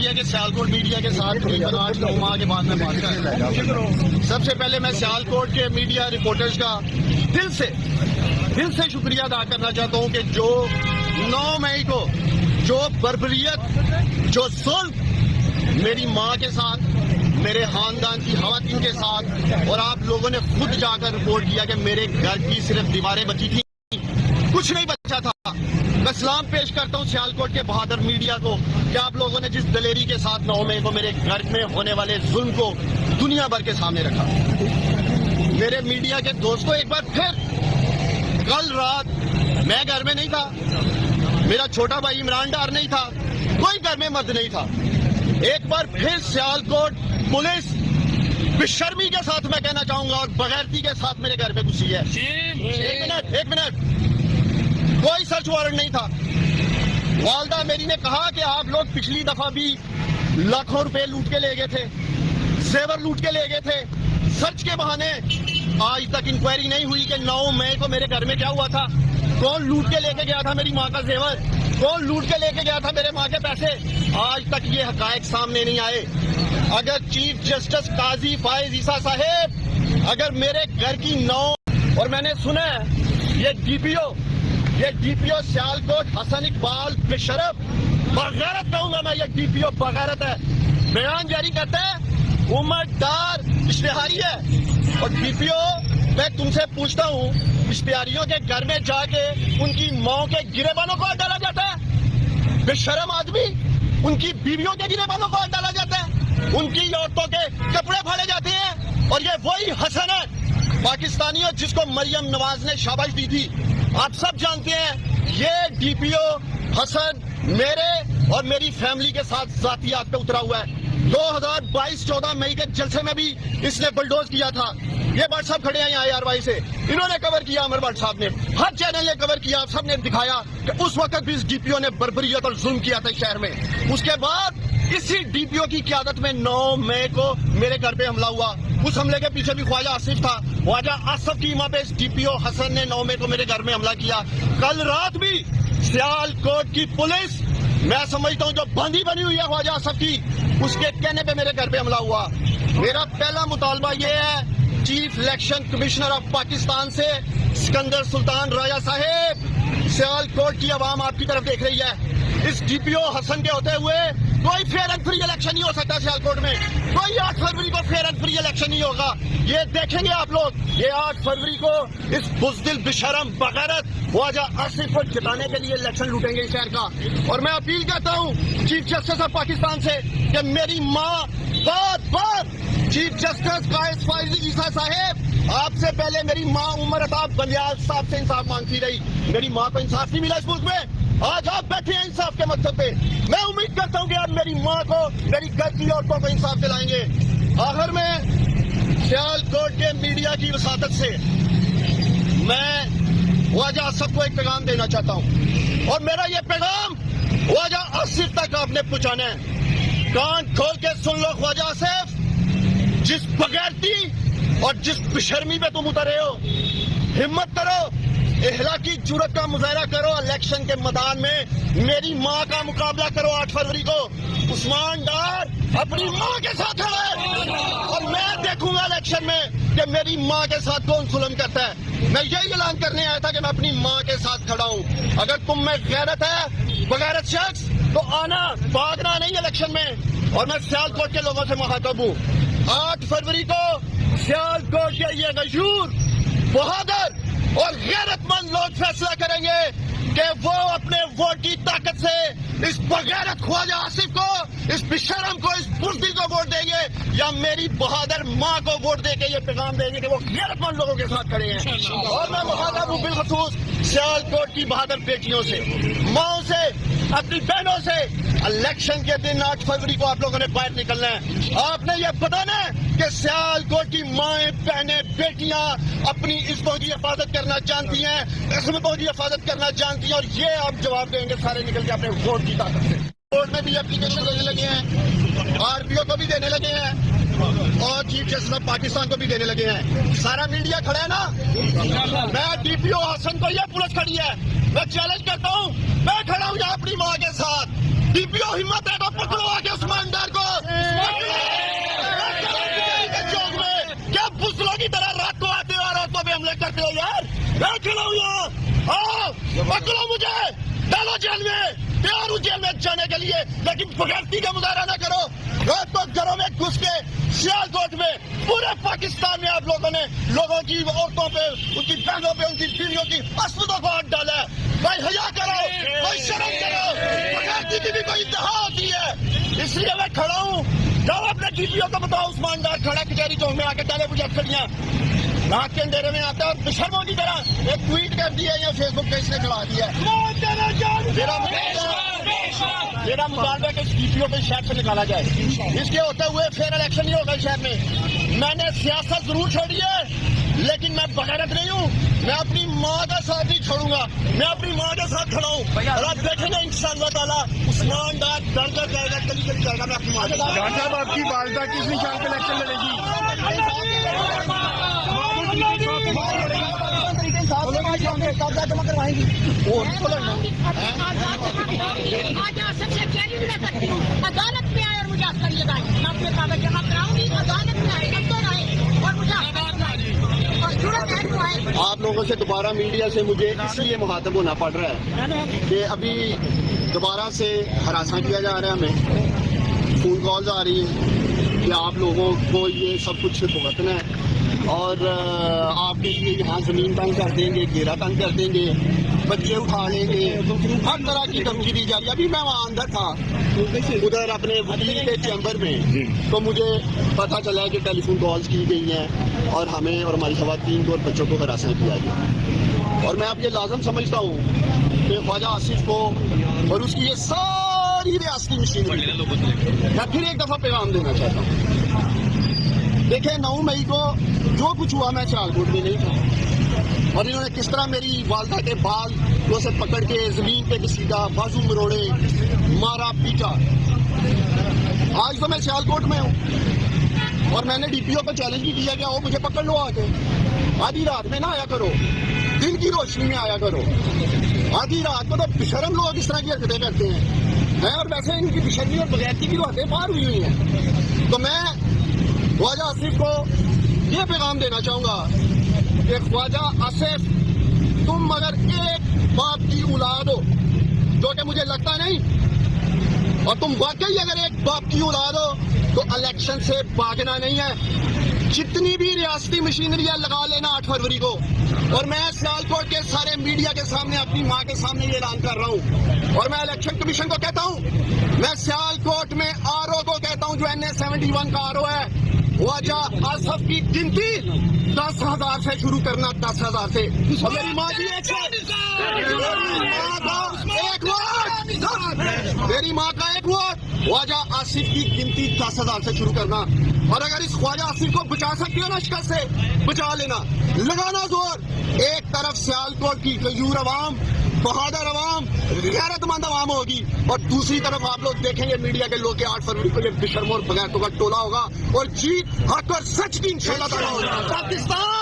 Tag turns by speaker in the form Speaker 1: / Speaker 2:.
Speaker 1: یہ ہے کہ سیالکوٹ میڈیا کے ساتھ 8-9 ماہ کے بعد میں بات کر رہا ہوں. سب سے پہلے میں سیالکوٹ کے میڈیا رپورٹرز کا دل سے شکریہ ادا کرنا چاہتا ہوں کہ جو 9 مئی کو جو بربریت، جو ظلم میری ماں کے ساتھ، میرے خاندان کی خواتین کے ساتھ، اور آپ لوگوں نے خود جا کر رپورٹ کیا کہ میرے گھر کی صرف دیواریں بچی تھیں، کچھ نہیں بچا تھا. میں سلام پیش کرتا ہوں سیالکوٹ کے بہادر میڈیا کو کہ آپ لوگوں نے جس دلیری کے ساتھ 9 مئی کو میرے گھر میں ہونے والے ظلم کو دنیا بھر کے سامنے رکھا. میرے میڈیا کے دوستوں، ایک بار پھر کل رات میں گھر میں نہیں تھا، میرا چھوٹا بھائی عمران ڈار نہیں تھا، کوئی گھر میں مرد نہیں تھا. ایک بار پھر سیالکوٹ پولیس بے شرمی کے ساتھ میں کہنا چاہوں گا اور بغیرتی کے ساتھ میرے گھر پہ گھسی ہے. ایک منٹ کوئی سرچ وارنٹ نہیں تھا. والدہ میری نے کہا کہ آپ لوگ پچھلی دفعہ بھی لاکھوں روپے لوٹ کے لے گئے تھے، زیور لوٹ کے لے گئے تھے. سرچ کے بہانے آج تک انکوائری نہیں ہوئی کہ 9 مئی کو میرے گھر میں کیا ہوا تھا، کون لوٹ کے لے کے گیا تھا میری ماں کا زیور، کون لوٹ کے لے کے گیا تھا میرے ماں کے پیسے. آج تک یہ حقائق سامنے نہیں آئے. اگر چیف جسٹس قاضی فائز عیسیٰ صاحب اگر میرے گھر کی 9، اور میں نے سنا ہے یہ ڈی پی او سیالکوٹ حسن اقبال بشرف بغیرت کہوں گا میں، یہ ڈی پی او بغیرت ہے، بیان جاری کرتا ہے عمر ڈار اشتہاری ہے. اور ڈی پی او میں تم سے پوچھتا ہوں، اشتہاریوں کے گھر میں جا کے ان کی ماں کے گریبانوں کو ڈالا جاتا ہے، بے شرم آدمی، ان کی بیویوں کے گریبانوں کو ڈالا جاتا ہے، ان کی عورتوں کے کپڑے پھاڑے جاتے ہیں. اور یہ وہی حسن ہے پاکستانیوں جس کو مریم نواز نے شاباش دی تھی. آپ سب جانتے ہیں یہ ڈی پی او حسن میرے اور میری فیملی کے ساتھ ذاتیات پہ اترا ہوا ہے. 2022-14 مئی کے جلسے میں بھی اس نے بلڈوز کیا تھا. یہ بٹ صاحب کھڑے ہیں یہاں ARY سے، انہوں نے کور کیا، عمر بٹ صاحب نے، ہر چینل نے کور کیا، آپ سب نے دکھایا کہ اس وقت بھی اس ڈی پی او نے بربریت اور ظلم کیا تھا شہر میں. اس کے بعد اسی ڈی پی او کی قیادت میں 9 مئی کو میرے گھر پہ حملہ ہوا. اس حملے کے پیچھے بھی خواجہ آصف تھا. خواجہ آصف کی ماں پہ اس ڈی پی او حسن نے 9 مئی کو میرے گھر میں حملہ کیا. کل رات بھی سیالکوٹ کی پولیس، میں سمجھتا ہوں جو باندھی بنی ہوئی ہے خواجہ آصف کی، اس کے کہنے پہ میرے گھر پہ حملہ ہوا. میرا پہلا مطالبہ یہ ہے chief election commissioner of Pakistan سے، سکندر سلطان راجہ صاحب، سیالکوٹ کی عوام آپ کی طرف دیکھ رہی ہے. اس ڈی پی او حسن کے ہوتے ہوئے کوئی فیئر اینڈ فری الیکشن نہیں ہو سکتا سیالکوٹ میں. کوئی 8 فروری کو فیئر اینڈ فری الیکشن نہیں ہوگا. یہ دیکھیں گے آپ لوگ، یہ 8 فروری کو اس بزدل بشرم بغیرت خواجہ آصف کو جتانے کے لیے الیکشن لوٹیں گے شہر کا. اور میں اپیل کرتا ہوں چیف جسٹس آف پاکستان سے کہ میری ماں بار چیف جسٹس قائد فائز عیسیٰ صاحب، آپ سے پہلے میری ماں عمر عطا بلیال صاحب سے انصاف مانگتی رہی. میری ماں کو انصاف نہیں ملا اس ملک میں. آج آپ بیٹھے ہیں انصاف کے مقصد پہ. میں امید کرتا ہوں کہ آپ میری ماں کو، میری گھر کی عورتوں کو انصاف دلائیں گے. آخر میں سیالکوٹ کے میڈیا کی وساطت سے میں خواجہ آصف کو ایک پیغام دینا چاہتا ہوں، اور میرا یہ پیغام خواجہ آصف تک آپ نے پہنچانا ہے. کان کھول کے سن لو خواجہ آصف، جس بغیرتی اور جس بشرمی پہ تم اترے ہو، ہمت کرو، اخلاقی جرأت کا مظاہرہ کرو. الیکشن کے میدان میں میری ماں کا مقابلہ کرو. 8 فروری کو عثمان ڈار اپنی ماں کے ساتھ کھڑا ہے، اور میں دیکھوں گا الیکشن میں کہ میری ماں کے ساتھ کون ظلم کرتا ہے. میں یہی اعلان کرنے آیا تھا کہ میں اپنی ماں کے ساتھ کھڑا ہوں. اگر تم میں غیرت ہے، بغیرت شخص، تو آنا، بھاگنا نہیں الیکشن میں. اور میں سیالکوٹ کے لوگوں سے مخاطب ہوں، 8 فروری کو سیالکوٹ کے یہ غیور، بہادر اور غیرت مند لوگ فیصلہ کریں گے کہ وہ اپنے ووٹ کی طاقت سے اس بغیرت خواجہ آصف کو، اس بشرم کو، اس بزدل کو ووٹ دیں گے، یا میری بہادر ماں کو ووٹ دے کے یہ پیغام دیں گے کہ وہ غیرت مند لوگوں کے ساتھ کھڑے ہیں. اور میں مخاطب ہوں بالخصوص سیالکوٹ کی بہادر بیٹیوں سے، ماؤں سے، اپنی بہنوں سے. الیکشن کے دن 8 فروری کو آپ لوگوں نے باہر نکلنا ہے. آپ نے یہ بتانا ہے کہ سیالکوٹ کی مائیں، بہنیں، بیٹیاں اپنی عزتوں کی حفاظت کرنا جانتی ہیں، عصمتوں کی حفاظت کرنا جانتی ہیں، اور یہ آپ جواب دیں گے سارے نکل کے اپنے ووٹ کی طاقت سے. کورٹ میں بھی اپلیکیشن دینے لگے ہیں، RPO کو بھی دینے لگے ہیں، اور چیف جسٹس آف پاکستان کو بھی دینے لگے ہیں. سارا میڈیا کھڑا ہے نا. میں ڈی پی او حسن کو، یہ پولیس کھڑی ہے، میں چیلنج کرتا ہوں، میں کھڑا ہوں یہاں اپنی ماں کے ساتھ. ڈی پی او ہمت ہے تو پکڑو آ کے عثمان ہوں یہاں. آؤ پکڑو مجھے, ڈالو جیل میں, تیار ہوں جیل میں جانے کے لیے, لیکن بغیرتی کا مظاہرہ نہ کرو. رات کو گھروں میں گھس کے سیالکوٹ میں پورے پاکستان میں آپ لوگوں نے لوگوں کی عورتوں پہ, ان کی بہنوں پہ, ان کی بیویوں کی عصمتوں کو ہاتھ ڈالا ہے. بھائی حیا کرو, بھائی شرم کرو, بغیرتی کی بھی کوئی انتہا ہوتی ہے. اس لیے میں کھڑا ہوں. جاؤ اپنے ڈی پی او کو بتاؤ عثمان ڈار کھڑا کچہری چوک میں آ کے ڈالے مجھے کھڑیاں ناک کے اندھیرے میں آتا ہے اور بشرموں کی طرح ایک ٹویٹ کر دیا یا فیس بک پہ اس نے چڑھا دیا. میرا مطالبہ ہے کہ ڈی پی او کو شہر سے نکالا جائے. اس کے ہوتے ہوئے پھر الیکشن نہیں ہوگا شہر میں. میں نے سیاست ضرور چھوڑی ہے لیکن میں بغیرت نہیں ہوں. میں اپنی ماں کا ساتھ نہیں چھوڑوں گا. میں اپنی ماں کے ساتھ کھڑا ہوں اور آپ دیکھیں گے انشاءاللہ تعالیٰ عثمان ڈار ڈر کر جائے گا, کلی کلی جائے گا. میں اپنی ماں کے ساتھ.
Speaker 2: ڈاکٹر صاحب آپ کی والدہ کس نشان پہ الیکشن لڑے گی؟
Speaker 3: جمع کروائیں گی. عدالت میں آئے اور مجھے کریے گا. میں اپنے کاغذ جمع کراؤں گی, عدالت میں آئے گا تو رہے اور مجھے
Speaker 1: آپ لوگوں سے دوبارہ میڈیا سے مجھے اس لیے مخاطب ہونا پڑ رہا ہے کہ ابھی دوبارہ سے ہراساں کیا جا رہا ہے. ہمیں فون کالز آ رہی ہیں کہ آپ لوگوں کو یہ سب کچھ بھگتنا ہے اور آپ کے لیے یہاں زمین تنگ کر دیں گے, گھیرا تنگ کر دیں گے, بچے اٹھا لیں گے, ہر طرح کی دھمکی دی جا رہی ہے. ابھی میں وہاں اندر تھا ادھر اپنے وکیل کے چیمبر میں, تو مجھے پتہ چلا کہ ٹیلی فون کالز کی گئی ہیں اور ہمیں اور ہماری خواتین کو اور بچوں کو ہراساں کیا گیا. اور میں اب یہ لازم سمجھتا ہوں کہ خواجہ آصف کو اور اس کی یہ ساری ریاستی مشینری میں پھر ایک دفعہ پیغام دینا چاہتا ہوں. دیکھیں 9 مئی کو جو کچھ ہوا میں سیالکوٹ میں نہیں تھا اور انہوں نے کس طرح میری والدہ کے بال کو سے پکڑ کے زمین پہ گھسیٹا, بازو مروڑے, مارا پیٹا. آج تو میں سیالکوٹ میں ہوں اور میں نے ڈی پی او کو چیلنج بھی کیا کہ وہ مجھے پکڑ لو آ کے. آدھی رات میں نہ آیا کرو, دن کی روشنی میں آیا کرو. آدھی رات کو تو بشرم لوگ اس طرح کی حرکتیں کرتے ہیں اور ویسے ان کی بشرمی اور بغیرتی کی حدیں پار ہوئی ہوئی ہیں. تو میں خواجہ آصف کو یہ پیغام دینا چاہوں گا کہ خواجہ آصف, تم اگر ایک باپ کی اولاد ہو, جو کہ مجھے لگتا نہیں, اور تم واقعی اگر ایک باپ کی اولاد ہو تو الیکشن سے بھاگنا نہیں ہے. جتنی بھی ریاستی مشینریاں لگا لینا 8 فروری کو. اور میں سیالکوٹ کے سارے میڈیا کے سامنے اپنی ماں کے سامنے یہ اعلان کر رہا ہوں اور میں الیکشن کمیشن کو کہتا ہوں, میں سیالکوٹ میں آر او کو کہتا ہوں جو NA71 کا آر او ہے, خواجہ آصف کی گنتی 10,000 سے شروع کرنا, 10,000 سے. اور میری ماں کی میری ماں کا ایک ووٹ, خواجہ آصف کی گنتی 10,000 سے شروع کرنا. اور اگر اس خواجہ آصف کو بچا سکتے ہو نا شکست سے, بچا لینا, لگانا زور. ایک طرف سیالکوٹ کی غیور عوام, بہادر عوام, غیرت مند عوام ہوگی, اور دوسری طرف آپ لوگ دیکھیں گے میڈیا کے لوگ 8 فروری کو یہ بشرموں اور بغیرتوں کا ٹولہ ہوگا اور جیت حق اور سچ کی انشاءاللہ تعالیٰ ہوگی. پاکستان